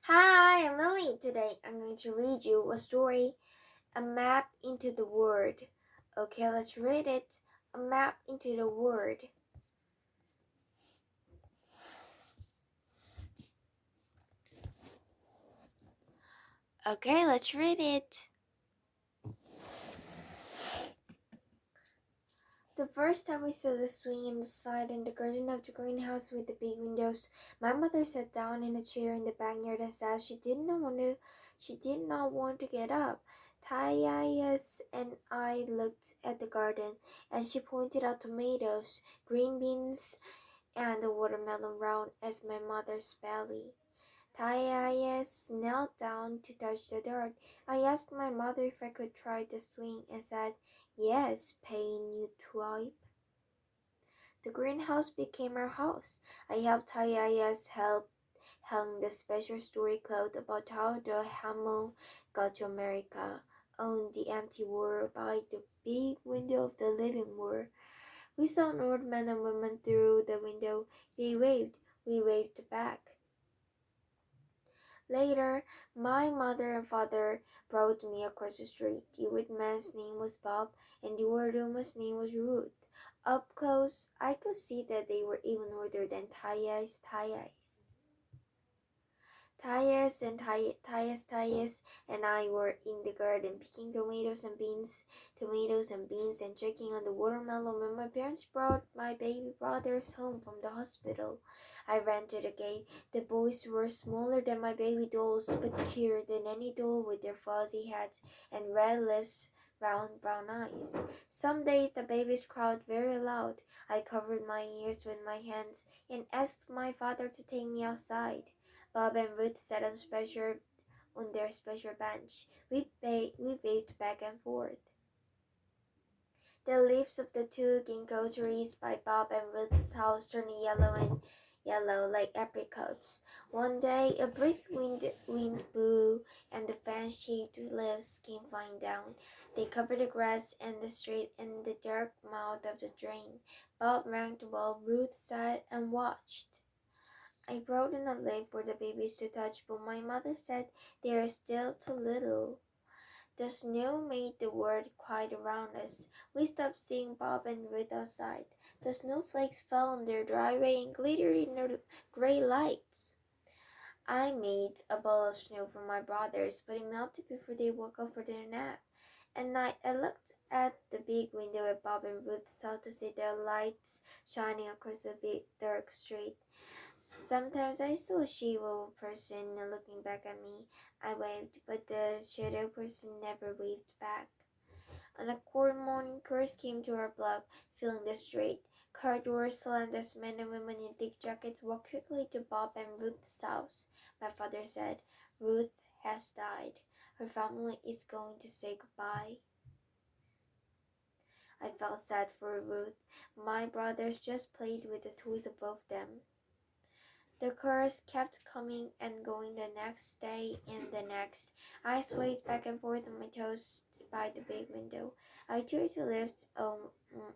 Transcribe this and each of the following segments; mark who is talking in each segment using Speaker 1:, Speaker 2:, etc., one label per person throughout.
Speaker 1: Hi, I'm Lily. Today I'm going to read you a story, A Map into the World. Okay, let's read it. A Map into the World. Okay, let's read it. The first time we saw the swing inside in the garden of the greenhouse with the big windows, my mother sat down in a chair in the backyard and said she did not want to get up. Thais and I looked at the garden, and she pointed out tomatoes, green beans, and a watermelon round as my mother's belly. Thais knelt down to touch the dirt. I asked my mother if I could try the swing and said, "Yes, pain you twipe." The greenhouse became our house. I helped Thais hang the special story cloth about how the hammer got to America on the empty wall by the big window of the living room. We saw an old man and woman through the window. They waved. We waved back. Later, my mother and father brought me across the street. The old man's name was Bob, and the old woman's name was Ruth. Up close, I could see that they were even older than Thais. Thais and I were in the garden picking tomatoes and beans, and checking on the watermelon when my parents brought my baby brothers home from the hospital. I ran to the gate. The boys were smaller than my baby dolls, but cuter than any doll with their fuzzy hats and red lips, round brown eyes. Some days the babies cried very loud. I covered my ears with my hands and asked my father to take me outside. Bob and Ruth sat on their special bench. We waved back and forth. The leaves of the two ginkgo trees by Bob and Ruth's house turned yellow like apricots. One day, a brisk wind blew, and the fan-shaped leaves came flying down. They covered the grass and the street and the dark mouth of the drain. Bob rang the bell. Ruth sat and watched. I brought in a leaf for the babies to touch, but my mother said they are still too little. The snow made the world quiet around us. We stopped seeing Bob and Ruth outside. The snowflakes fell on their driveway and glittered in the gray lights. I made a ball of snow for my brothers, but it melted before they woke up for their nap. At night, I looked at the big window at Bob and Ruth's house to see the lights shining across the big dark street. Sometimes I saw a shadow person looking back at me. I waved, but the shadow person never waved back. On a cold morning, cars came to our block, filling the street. Car doors slammed as men and women in thick jackets walked quickly to Bob and Ruth's house. My father said, "Ruth has died. Her family is going to say goodbye." I felt sad for Ruth. My brothers just played with the toys above them. The cars kept coming and going the next day and the next. I swayed back and forth on my toes by the big window. I tried to lift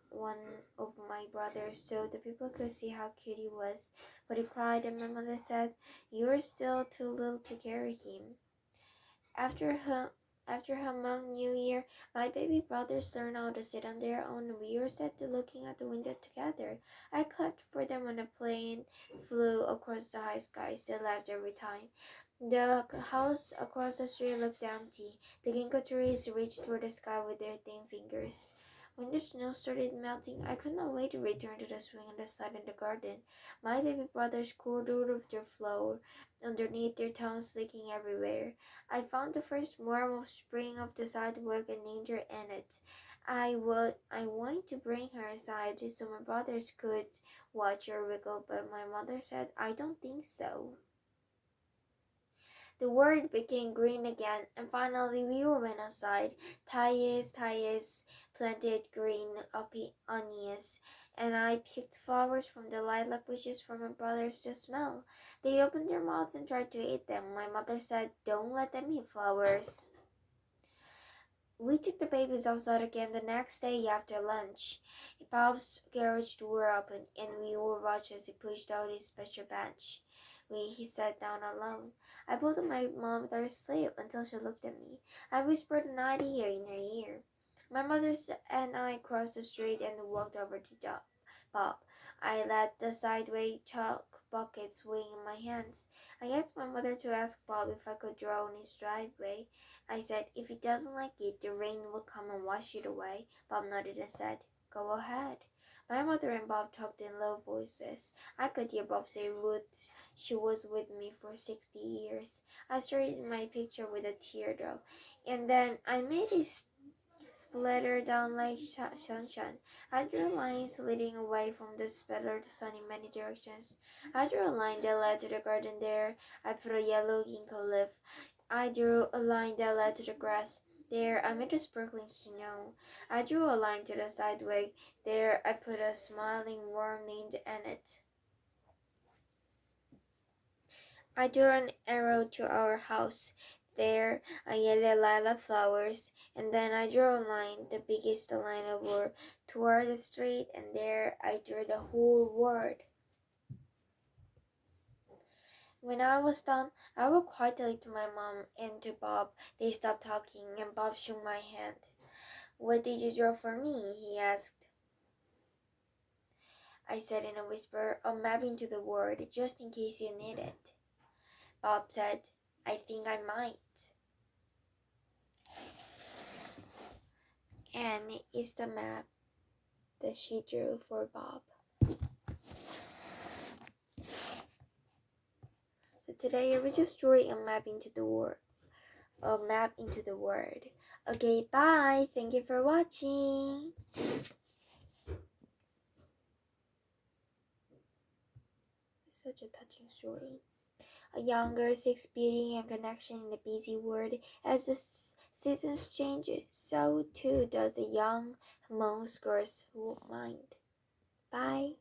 Speaker 1: one of my brothers so the people could see how cute he was, but he cried and my mother said, "You're still too little to carry him." After her after Hmong New Year, my baby brothers learned how to sit on their own, and we were set to looking out the window together. I clapped for them when a plane flew across the high skies. They laughed every time. The house across the street looked empty. The ginkgo trees reached for the sky with their thin fingers. When the snow started melting, I could not wait to return to the swing on the side in the garden. My baby brothers crawled out of their floor, underneath their tongues licking everywhere. I found the first worm of spring off the sidewalk and named her Annette. I wanted to bring her inside so my brothers could watch her wiggle, but my mother said, "I don't think so." The world became green again, and finally we all went outside. Thais planted green onions, and I picked flowers from the lilac bushes for my brothers to smell. They opened their mouths and tried to eat them. My mother said, "Don't let them eat flowers." We took the babies outside again the next day after lunch. Bob's garage door opened, and we all watched as he pushed out his special bench. he sat down alone. I pulled my mother's sleeve until she looked at me. I whispered an idea in her ear. My mother and I crossed the street and walked over to Bob. I let the sideway chalk bucket swing in my hands. I asked my mother to ask Bob if I could draw on his driveway. I said, if he doesn't like it, the rain will come and wash it away. Bob nodded and said, go ahead. My mother and Bob talked in low voices. I could hear Bob say she was with me for 60 years. I started my picture with a teardrop, and then I made a splatter down like sunshine. I drew lines leading away from the splattered sun in many directions. I drew a line that led to the garden there. I put a yellow ginkgo leaf. I drew a line that led to the grass. There, I made a sparkling snow. I drew a line to the sideway. There, I put a smiling worm named Annette. I drew an arrow to our house. There, I added lilac flowers, and then I drew a line, the biggest line ever, toward the street, and there I drew the whole world. When I was done, I walked quietly to my mom and to Bob. They stopped talking, and Bob shook my hand. What did you draw for me? He asked. I said in a whisper, a map into the world, just in case you need it. Bob said, I think I might. And it's the map that she drew for Bob. So today I read your story, a map into the world. A map into the world. Okay, bye. Thank you for watching. Such a touching story. A young girl seeks beauty and connection in a busy world. As the seasons change, so too does the young monk girl's mind. Bye.